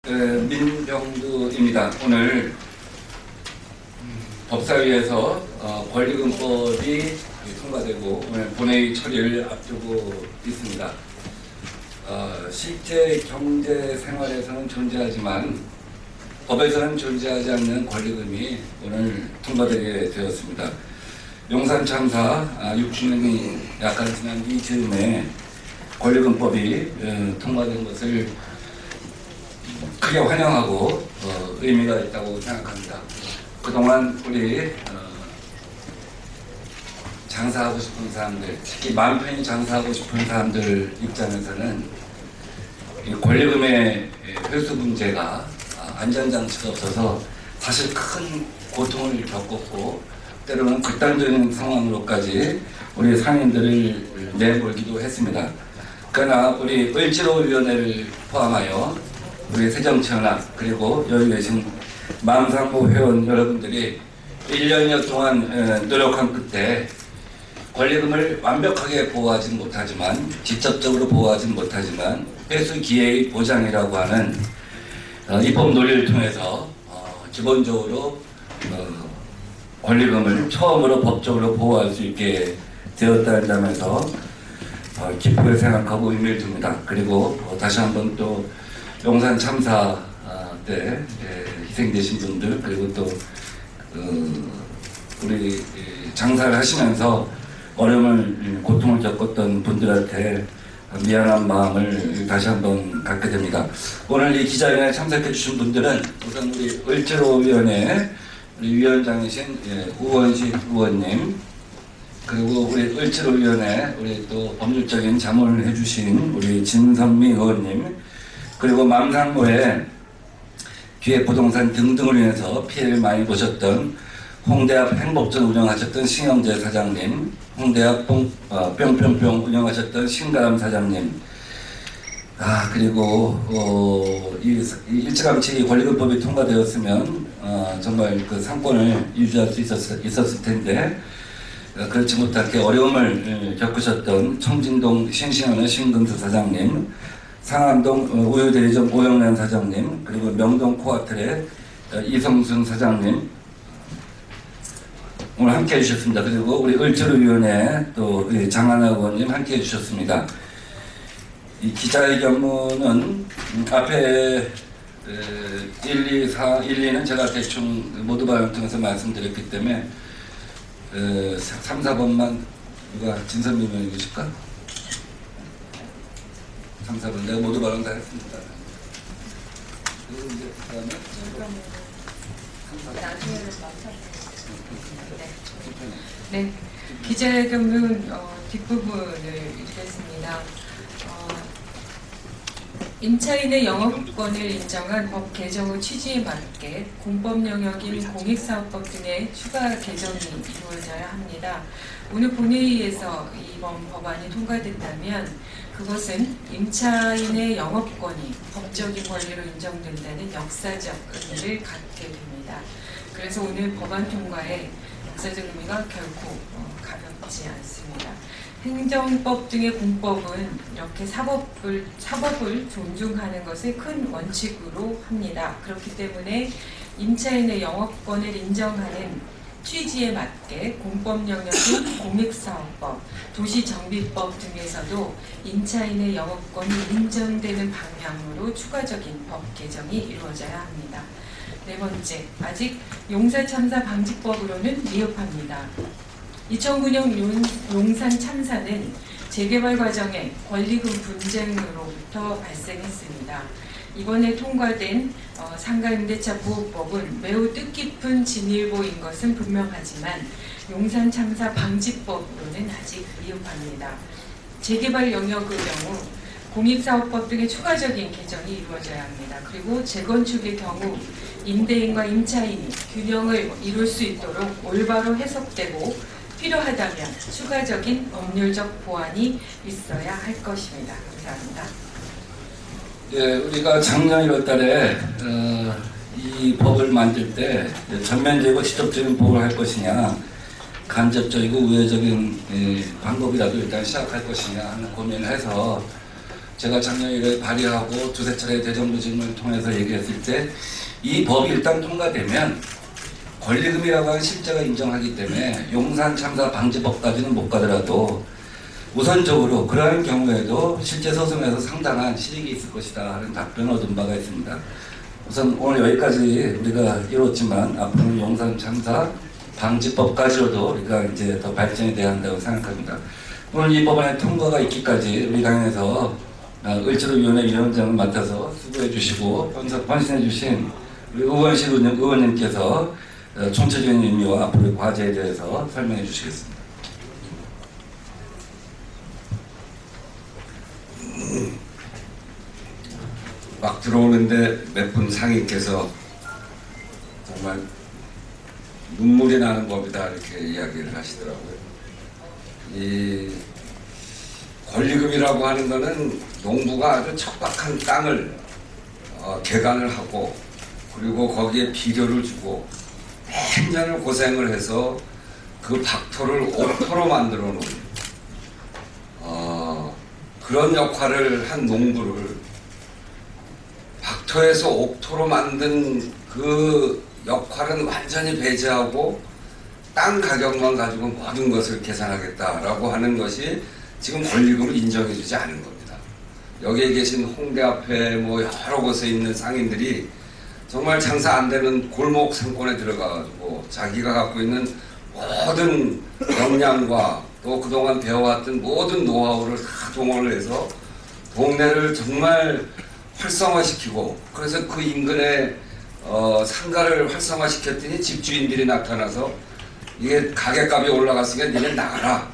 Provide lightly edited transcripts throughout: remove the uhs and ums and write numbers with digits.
민병두입니다. 오늘 법사위에서 권리금법이 통과되고 오늘 본회의 처리를 앞두고 있습니다. 실제 경제 생활에서는 존재하지만 법에서는 존재하지 않는 권리금이 오늘 통과되게 되었습니다. 용산 참사 6주년이 약간 지난 이 즈음에 권리금법이 통과된 것을 크게 환영하고 의미가 있다고 생각합니다. 그동안 우리 장사하고 싶은 사람들, 특히 마음 편히 장사하고 싶은 사람들 입장에서는 이 권리금의 회수 문제가 안전장치가 없어서 사실 큰 고통을 겪었고 때로는 극단적인 상황으로까지 우리 상인들을 내몰기도 했습니다. 그러나 우리 을지로위원회를 포함하여 우리 새정치연합 그리고 여기 계신 마음상무 회원 여러분들이 1년여 동안 노력한 끝에 권리금을 완벽하게 보호하지는 못하지만 직접적으로 보호하지는 못하지만 회수 기회의 보장이라고 하는 입법 논의를 통해서 기본적으로 권리금을 처음으로 법적으로 보호할 수 있게 되었다는 점에서 기쁘게 생각하고 의미를 둡니다. 그리고 다시 한번 또 용산 참사 때 희생되신 분들 그리고 또 우리 장사를 하시면서 어려움을 고통을 겪었던 분들한테 미안한 마음을 다시 한번 갖게 됩니다. 오늘 이 기자회견에 참석해 주신 분들은 우선 우리 을지로위원회 우리 위원장이신 우원식 의원님 그리고 우리 을지로위원회 우리 또 법률적인 자문을 해주신 우리 진선미 의원님 그리고 맘상무에 기획부동산 등등을 인해서 피해를 많이 보셨던 홍대앞 행복전 운영하셨던 신영재 사장님, 홍대앞 뿅뿅뿅 운영하셨던 신가람 사장님, 그리고 이 일찌감치 권리금법이 통과되었으면 정말 그 상권을 유지할 수 있었을 텐데 그렇지 못하게 어려움을 겪으셨던 청진동 신신원의 신금수 사장님, 상암동 우유대리점 오영란 사장님, 그리고 명동 코아틀의 이성순 사장님 오늘 함께 해주셨습니다. 그리고 우리 을지로위원회 또 장하나 의원님 함께 해주셨습니다. 이 기자회견문은 앞에 1, 2, 4, 1, 2는 제가 대충 모두 발언을 통해서 말씀드렸기 때문에 3, 4번만 누가 진선미 의원이 계실까? 3, 4번 내가 모두 발언 다 했습니다. 그리고 이제 그 다음에 네, 기자회견문 뒷부분을 읽겠습니다. 임차인의 영업권을 인정한 법 개정 후 취지에 맞게 공법 영역인 공익사업법 등의 추가 개정이 이루어져야 합니다. 오늘 본회의에서 이번 법안이 통과됐다면 그것은 임차인의 영업권이 법적인 권리로 인정된다는 역사적 의미를 갖게 됩니다. 그래서 오늘 법안 통과에 역사적 의미가 결코 가볍지 않습니다. 행정법 등의 공법은 이렇게 사법을 존중하는 것을 큰 원칙으로 합니다. 그렇기 때문에 임차인의 영업권을 인정하는 취지에 맞게 공법 영역인 공익사업법, 도시정비법 등에서도 임차인의 영업권이 인정되는 방향으로 추가적인 법 개정이 이루어져야 합니다. 네 번째, 아직 용산 방지법으로는 미흡합니다. 2009년 용산 참사는 재개발 과정에 권리금 분쟁으로부터 발생했습니다. 이번에 통과된 상가임대차 보호법은 매우 뜻깊은 진일보인 것은 분명하지만 용산 참사 방지법으로는 아직 미흡합니다. 재개발 영역의 경우 공익사업법 등의 추가적인 개정이 이루어져야 합니다. 그리고 재건축의 경우 임대인과 임차인이 균형을 이룰 수 있도록 올바로 해석되고 필요하다면 추가적인 법률적 보완이 있어야 할 것입니다. 감사합니다. 예, 우리가 작년 1월 달에 이 법을 만들 때 전면적이고 직접적인 보호를 할 것이냐 간접적이고 우회적인 방법이라도 일단 시작할 것이냐 하는 고민을 해서 제가 작년 1월 발의하고 두세 차례 대정부질문을 통해서 얘기했을 때 이 법이 일단 통과되면 권리금이라고 하는 실제가 인정하기 때문에 용산 참사 방지법까지는 못 가더라도 우선적으로 그러한 경우에도 실제 소송에서 상당한 실익이 있을 것이다 하는 답변을 얻은 바가 있습니다. 우선 오늘 여기까지 우리가 이뤘지만 앞으로는 용산 참사 방지법까지로도 우리가 이제 더 발전이 돼야 한다고 생각합니다. 오늘 이 법안의 통과가 있기까지 우리 당에서 을지로위원회 위원장을 맡아서 수고해 주시고 헌신해 주신 우리 우원실 의원님께서 총체적인 의미와 앞으로의 과제에 대해서 설명해 주시겠습니다. 막 들어오는데 몇 분 상인께서 정말 눈물이 나는 법이다 이렇게 이야기를 하시더라고요. 이 권리금이라고 하는 것은 농부가 아주 척박한 땅을 개간을 하고 그리고 거기에 비료를 주고 몇 년을 고생을 해서 그 박토를 옥토로 만들어 놓은 그런 역할을 한 농부를 박토에서 옥토로 만든 그 역할은 완전히 배제하고 땅 가격만 가지고 모든 것을 계산하겠다라고 하는 것이 지금 권리금을 인정해주지 않은 겁니다. 여기에 계신 홍대 앞에 뭐 여러 곳에 있는 상인들이 정말 장사 안 되는 골목 상권에 들어가가지고 자기가 갖고 있는 모든 역량과 또 그동안 배워왔던 모든 노하우를 다 동원을 해서 동네를 정말 활성화시키고 그래서 그 인근에 상가를 활성화시켰더니 집주인들이 나타나서 이게 가게값이 올라갔으니까 니네 나가라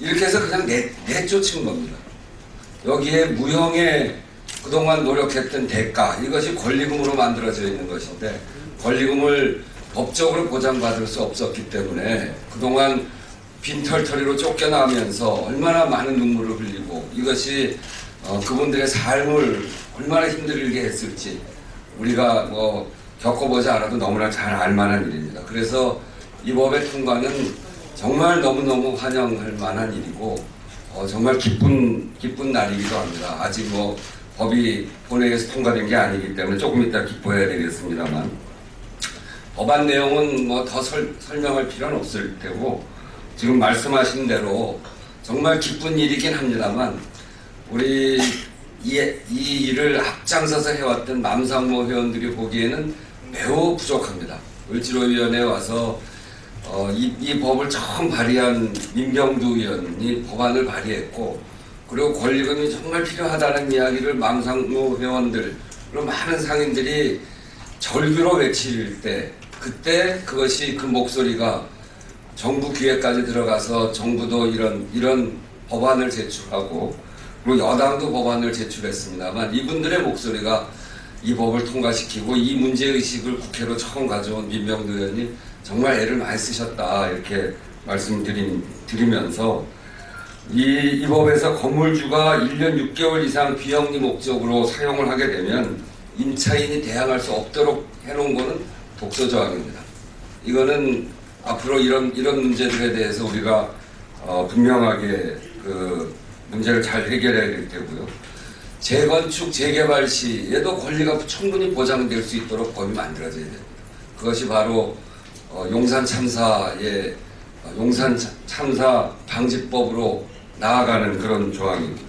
이렇게 해서 그냥 내쫓은 겁니다. 여기에 무형의 그동안 노력했던 대가 이것이 권리금으로 만들어져 있는 것인데 권리금을 법적으로 보장받을 수 없었기 때문에 그동안 빈털터리로 쫓겨나면서 얼마나 많은 눈물을 흘리고 이것이 그분들의 삶을 얼마나 힘들게 했을지 우리가 뭐 겪어보지 않아도 너무나 잘 알만한 일입니다. 그래서 이 법의 통과는 정말 너무너무 환영할 만한 일이고 정말 기쁜 날이기도 합니다. 아직 뭐 법이 본회의에서 통과된 게 아니기 때문에 조금 이따 기뻐해야 되겠습니다만 법안 내용은 뭐 더 설명할 필요는 없을 테고 지금 말씀하신 대로 정말 기쁜 일이긴 합니다만 우리 이 일을 앞장서서 해왔던 남상모 회원들이 보기에는 매우 부족합니다. 을지로위원회에 와서 이 법을 처음 발의한 민경두 의원이 법안을 발의했고 그리고 권리금이 정말 필요하다는 이야기를 남상모 회원들 그리고 많은 상인들이 절규로 외칠 때 그때 그것이 그 목소리가 정부 기획까지 들어가서 정부도 이런 법안을 제출하고 그리고 여당도 법안을 제출했습니다만 이분들의 목소리가 이 법을 통과시키고 이 문제의식을 국회로 처음 가져온 민병두 의원이 정말 애를 많이 쓰셨다 이렇게 말씀드리면서 이 법에서 건물주가 1년 6개월 이상 비영리 목적으로 사용을 하게 되면 임차인이 대항할 수 없도록 해놓은 거는 독소조항입니다. 이거는 앞으로 이런 문제들에 대해서 우리가 분명하게 그 문제를 잘 해결해야 될 테고요. 재건축, 재개발 시에도 권리가 충분히 보장될 수 있도록 법이 만들어져야 됩니다. 그것이 바로 용산 참사 방지법으로 나아가는 그런 조항입니다.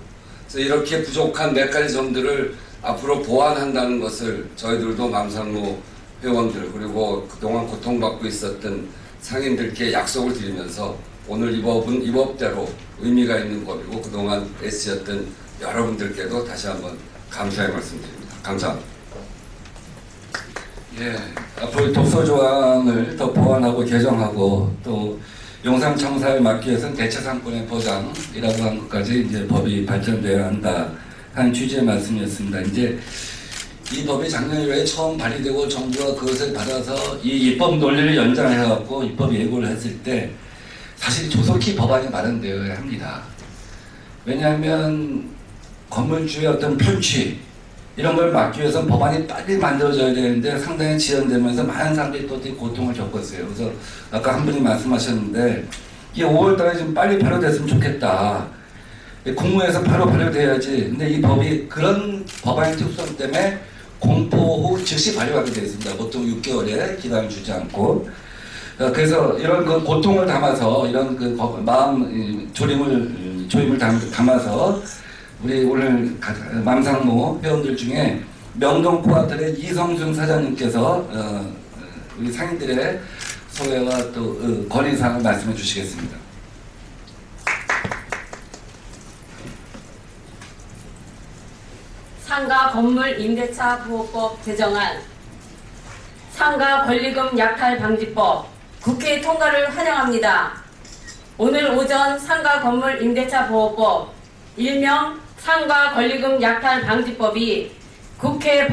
그래서 이렇게 부족한 몇 가지 점들을 앞으로 보완한다는 것을 저희들도 남상무 회원들 그리고 그동안 고통받고 있었던 상인들께 약속을 드리면서 오늘 이 법은 이 법대로 의미가 있는 법이고 그동안 애쓰셨던 여러분들께도 다시 한번 감사의 말씀드립니다. 감사합니다. 예, 앞으로 독소조항을 더 보완하고 개정하고 또 용산 참사에 막기 위해서는 대체상권의 보장이라고 한 것까지 이제 법이 발전되어야 한다 하는 취지의 말씀이었습니다. 이제 이 법이 작년 1월에 처음 발의되고 정부가 그것을 받아서 이 입법 논리를 연장해갖고 입법 예고를 했을 때 사실 조속히 법안이 마련되어야 합니다. 왜냐하면 건물주의 어떤 편취 이런 걸 막기 위해서는 법안이 빨리 만들어져야 되는데 상당히 지연되면서 많은 사람들이 또 고통을 겪었어요. 그래서 아까 한 분이 말씀하셨는데 이게 5월달에 좀 빨리 발효됐으면 좋겠다. 국무에서 바로 발효돼야지. 근데 이 법이 그런 법안의 특수성 때문에 공포 후 즉시 발효하게 되어 있습니다. 보통 6개월의 기간을 주지 않고. 그래서 이런 그 고통을 담아서 이런 그 마음 조임을 담아서 우리 오늘 맘상모 회원들 중에 명동포아틀의 이성순 사장님께서 우리 상인들의 소외와 또 건의사항을 말씀해 주시겠습니다. 상가 건물 임대차 보호법 개정안, 상가 권리금 약탈 방지법 국회 통과를 환영합니다. 오늘 오전 상가 건물 임대차 보호법 일명 상가 권리금 약탈 방지법이 국회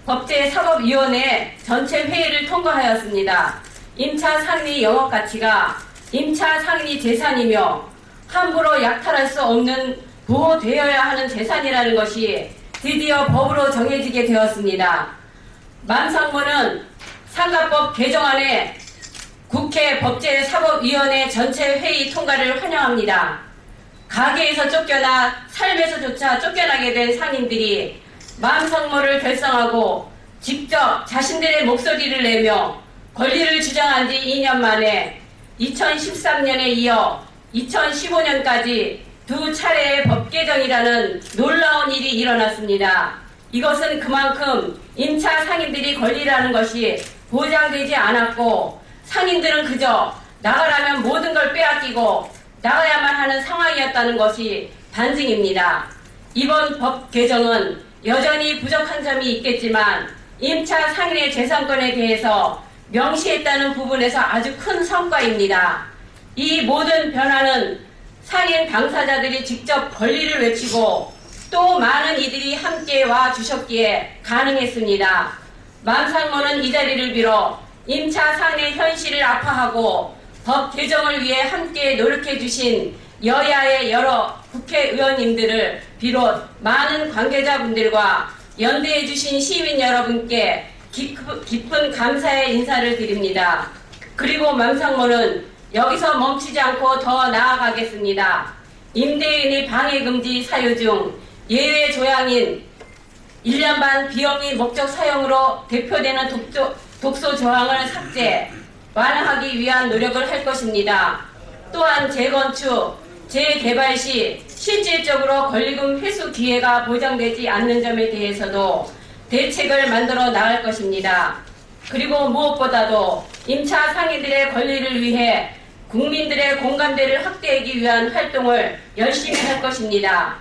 법제사법위원회 전체 회의를 통과하였습니다. 임차 상인의 영업 가치가 임차 상인이 재산이며 함부로 약탈할 수 없는 보호되어야 하는 재산이라는 것이 드디어 법으로 정해지게 되었습니다. 맘상모는 상가법 개정안에 국회 법제사법위원회 전체 회의 통과를 환영합니다. 가게에서 쫓겨나 삶에서조차 쫓겨나게 된 상인들이 맘상모를 결성하고 직접 자신들의 목소리를 내며 권리를 주장한 지 2년 만에 2013년에 이어 2015년까지 두 차례의 법 개정이라는 놀라운 일이 일어났습니다. 이것은 그만큼 임차 상인들이 권리라는 것이 보장되지 않았고 상인들은 그저 나가라면 모든 걸 빼앗기고 나가야만 하는 상황이었다는 것이 반증입니다. 이번 법 개정은 여전히 부족한 점이 있겠지만 임차 상인의 재산권에 대해서 명시했다는 부분에서 아주 큰 성과입니다. 이 모든 변화는 상인 당사자들이 직접 권리를 외치고 또 많은 이들이 함께 와 주셨기에 가능했습니다. 맘상모는 이 자리를 빌어 임차 상인의 현실을 아파하고 법 개정을 위해 함께 노력해 주신 여야의 여러 국회의원님들을 비롯 많은 관계자분들과 연대해 주신 시민 여러분께 깊은 감사의 인사를 드립니다. 그리고 맘상모는 여기서 멈추지 않고 더 나아가겠습니다. 임대인의 방해금지 사유 중 예외 조항인 1년 반 비영리 목적 사용으로 대표되는 독소 조항을 삭제, 완화하기 위한 노력을 할 것입니다. 또한 재건축, 재개발 시 실질적으로 권리금 회수 기회가 보장되지 않는 점에 대해서도 대책을 만들어 나갈 것입니다. 그리고 무엇보다도 임차 상인들의 권리를 위해 국민들의 공감대를 확대하기 위한 활동을 열심히 할 것입니다.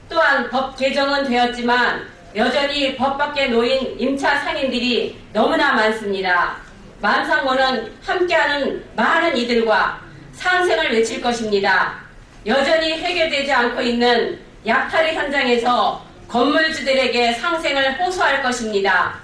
또한 법 개정은 되었지만 여전히 법 밖에 놓인 임차 상인들이 너무나 많습니다. 맘상모는 함께하는 많은 이들과 상생을 외칠 것입니다. 여전히 해결되지 않고 있는 약탈의 현장에서 건물주들에게 상생을 호소할 것입니다.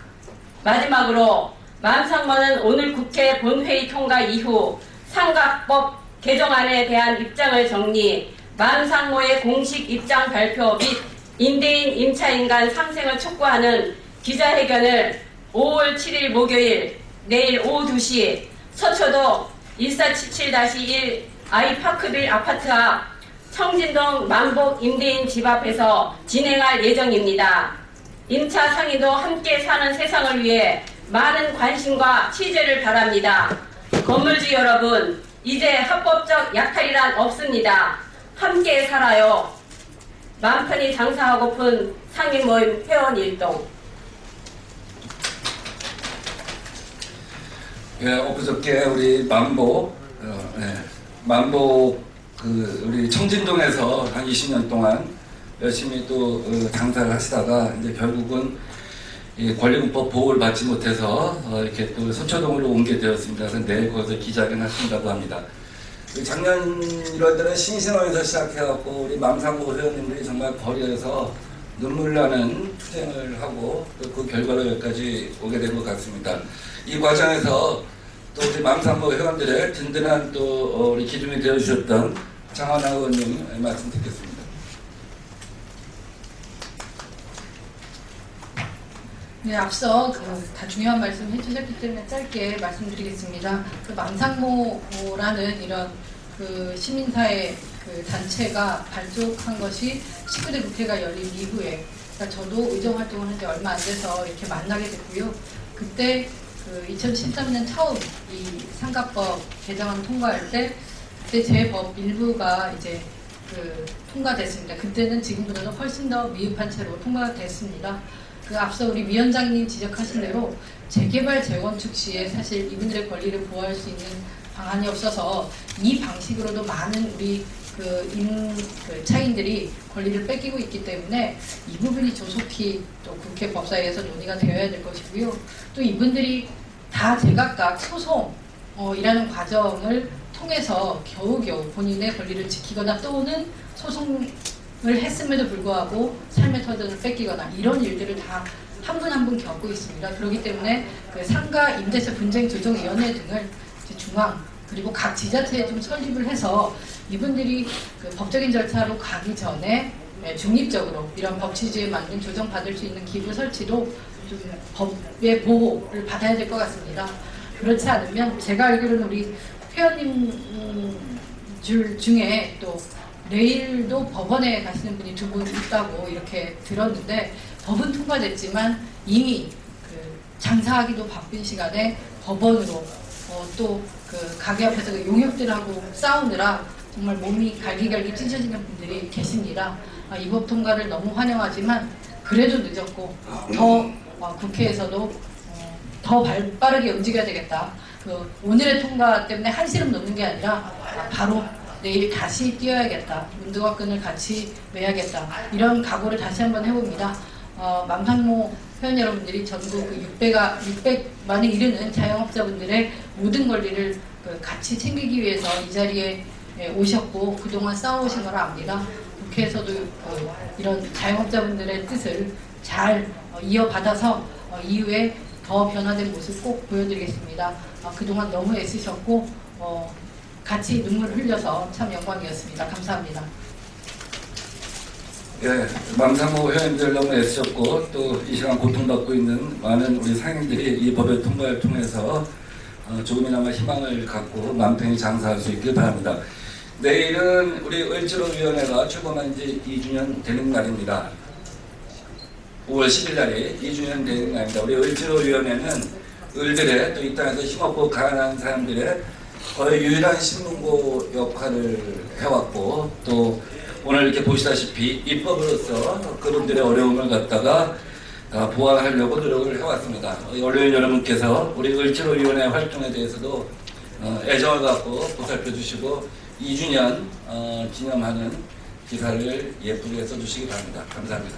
마지막으로 맘상모는 오늘 국회 본회의 통과 이후 상가법 개정안에 대한 입장을 정리, 맘상모의 공식 입장 발표 및 임대인 임차인 간 상생을 촉구하는 기자회견을 5월 7일 목요일 내일 오후 2시 서초동 1477-1 아이파크빌 아파트 앞 청진동 만복 임대인 집 앞에서 진행할 예정입니다. 임차 상인도 함께 사는 세상을 위해 많은 관심과 취재를 바랍니다. 건물주 여러분, 이제 합법적 약탈이란 없습니다. 함께 살아요. 맘 편히 장사하고픈 상인 모임 회원 일동. 예, 엊그저께 우리 만복 우리 청진동에서 한 20년 동안 열심히 또 장사를 하시다가 이제 결국은 이 권리금법 보호를 받지 못해서 이렇게 또 서초동으로 옮게 되었습니다. 그래서 내일 거기서 기자회견 하신다고 합니다. 작년 1월달에 신신원에서 시작해갖고 우리 맘상고 회원님들이 정말 거리에서 눈물 나는 투쟁을 하고 또 그 결과로 여기까지 오게 된 것 같습니다. 이 과정에서 또 우리 맘상고 회원들의 든든한 또 우리 기둥이 되어주셨던 장하나 의원님 말씀 듣겠습니다. 네, 앞서 다 중요한 말씀 해주셨기 때문에 짧게 말씀드리겠습니다. 맘상모라는 이런 그 시민사회 그 단체가 발족한 것이 19대 국회가 열린 이후에, 그러니까 저도 의정 활동을 한 지 얼마 안 돼서 이렇게 만나게 됐고요. 그때 그 2013년 처음 이 상가법 개정안 통과할 때, 그때 제 법 일부가 이제 그 통과됐습니다. 그때는 지금보다는 훨씬 더 미흡한 채로 통과됐습니다. 그 앞서 우리 위원장님 지적하신 대로 재개발 재건축 시에 사실 이분들의 권리를 보호할 수 있는 방안이 없어서 이 방식으로도 많은 우리 그 차인들이 권리를 뺏기고 있기 때문에 이 부분이 조속히 또 국회 법사위에서 논의가 되어야 될 것이고요. 또 이분들이 다 제각각 소송이라는 과정을 통해서 겨우겨우 본인의 권리를 지키거나 또는 소송을 했음에도 불구하고 삶의 터전을 뺏기거나 이런 일들을 다 한 분 한 분 겪고 있습니다. 그렇기 때문에 그 상가 임대차 분쟁 조정위원회 등을 중앙 그리고 각 지자체에 좀 설립을 해서 이분들이 그 법적인 절차로 가기 전에 중립적으로 이런 법 취지에 맞는 조정받을 수 있는 기구 설치도 좀 법의 보호를 받아야 될 것 같습니다. 그렇지 않으면 제가 알기로는 우리 회원님 줄 중에 또 내일도 법원에 가시는 분이 2분 있다고 이렇게 들었는데, 법은 통과됐지만 이미 그 장사하기도 바쁜 시간에 법원으로 또 그 가게 앞에서 그 용역들하고 싸우느라 정말 몸이 갈기갈기 찢어지는 분들이 계십니다. 이 법 통과를 너무 환영하지만 그래도 늦었고 더 국회에서도 더 빠르게 움직여야 되겠다. 그 오늘의 통과 때문에 한시름 놓는 게 아니라 바로 내일 다시 뛰어야겠다. 문두와 끈을 같이 매야겠다. 이런 각오를 다시 한번 해봅니다. 맘상모 회원 여러분들이 전국 600만에 이르는 자영업자분들의 모든 권리를 같이 챙기기 위해서 이 자리에 오셨고 그동안 싸워오신 걸 압니다. 국회에서도 이런 자영업자분들의 뜻을 잘 이어받아서 이후에 더 변화된 모습 꼭 보여드리겠습니다. 그동안 너무 애쓰셨고 같이 눈물 흘려서 참 영광이었습니다. 감사합니다. 예, 맘상모 회원들 너무 애쓰셨고 또 이 시간 고통받고 있는 많은 우리 상인들이 이 법의 통과를 통해서 조금이나마 희망을 갖고 마음 편히 장사할 수 있길 바랍니다. 내일은 우리 을지로위원회가 출범한 지 2주년 되는 날입니다. 5월 10일 날이 2주년 되는 날입니다. 우리 을지로위원회는 을들의 또 이 땅에서 힘없고 가난한 사람들의 거의 유일한 신문고 역할을 해왔고, 또 오늘 이렇게 보시다시피 입법으로서 그분들의 어려움을 갖다가 보완하려고 노력을 해왔습니다. 언론인 여러분께서 우리 을지로위원회 활동에 대해서도 애정을 갖고 보살펴 주시고 2주년 기념하는 기사를 예쁘게 써주시기 바랍니다. 감사합니다.